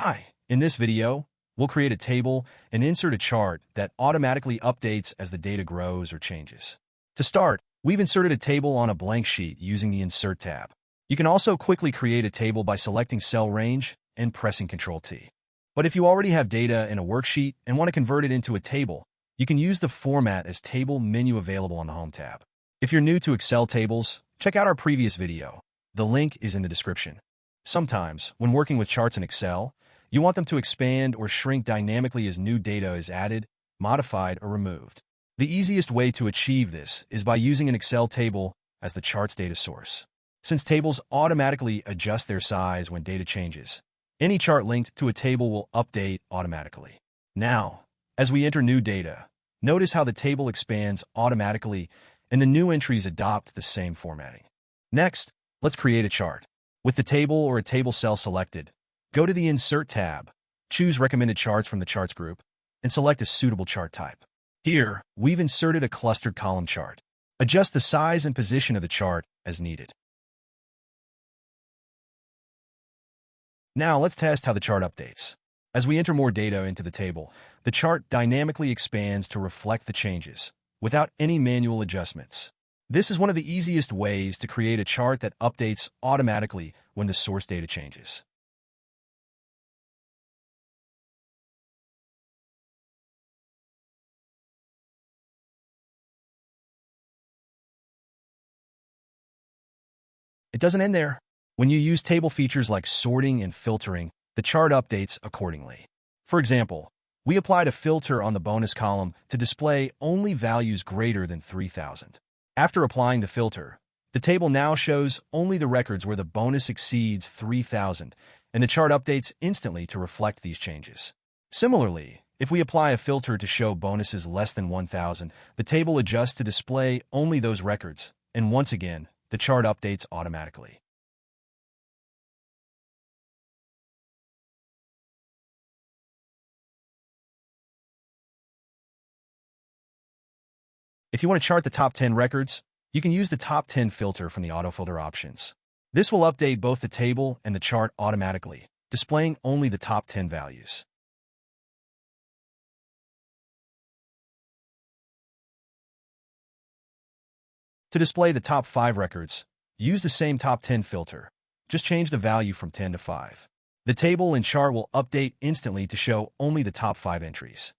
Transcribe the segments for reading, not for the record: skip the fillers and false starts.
Hi, in this video, we'll create a table and insert a chart that automatically updates as the data grows or changes. To start, we've inserted a table on a blank sheet using the Insert tab. You can also quickly create a table by selecting Cell Range and pressing Ctrl-T. But if you already have data in a worksheet and want to convert it into a table, you can use the Format as Table menu available on the Home tab. If you're new to Excel tables, check out our previous video. The link is in the description. Sometimes, when working with charts in Excel, you want them to expand or shrink dynamically as new data is added, modified, or removed. The easiest way to achieve this is by using an Excel table as the chart's data source. Since tables automatically adjust their size when data changes, any chart linked to a table will update automatically. Now, as we enter new data, notice how the table expands automatically and the new entries adopt the same formatting. Next, let's create a chart. With the table or a table cell selected, go to the Insert tab, choose Recommended Charts from the Charts group, and select a suitable chart type. Here, we've inserted a clustered column chart. Adjust the size and position of the chart as needed. Now let's test how the chart updates. As we enter more data into the table, the chart dynamically expands to reflect the changes, without any manual adjustments. This is one of the easiest ways to create a chart that updates automatically when the source data changes. It doesn't end there. When you use table features like sorting and filtering, the chart updates accordingly. For example, we applied a filter on the bonus column to display only values greater than 3,000. After applying the filter, the table now shows only the records where the bonus exceeds 3,000, and the chart updates instantly to reflect these changes. Similarly, if we apply a filter to show bonuses less than 1,000, the table adjusts to display only those records, and once again, the chart updates automatically. If you want to chart the top 10 records, you can use the Top 10 filter from the Autofilter options. This will update both the table and the chart automatically, displaying only the top 10 values. To display the top 5 records, use the same Top 10 filter. Just change the value from 10 to 5. The table and chart will update instantly to show only the top 5 entries.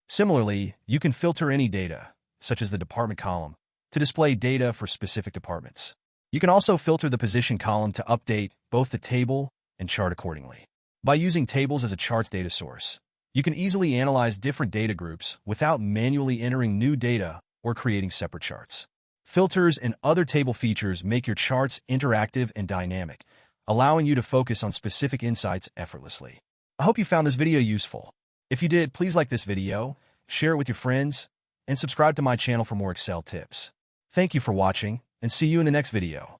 Similarly, you can filter any data, such as the department column, to display data for specific departments. You can also filter the position column to update both the table and chart accordingly. By using tables as a chart's data source, you can easily analyze different data groups without manually entering new data or creating separate charts. Filters and other table features make your charts interactive and dynamic, allowing you to focus on specific insights effortlessly. I hope you found this video useful. If you did, please like this video, share it with your friends, and subscribe to my channel for more Excel tips. Thank you for watching, and see you in the next video.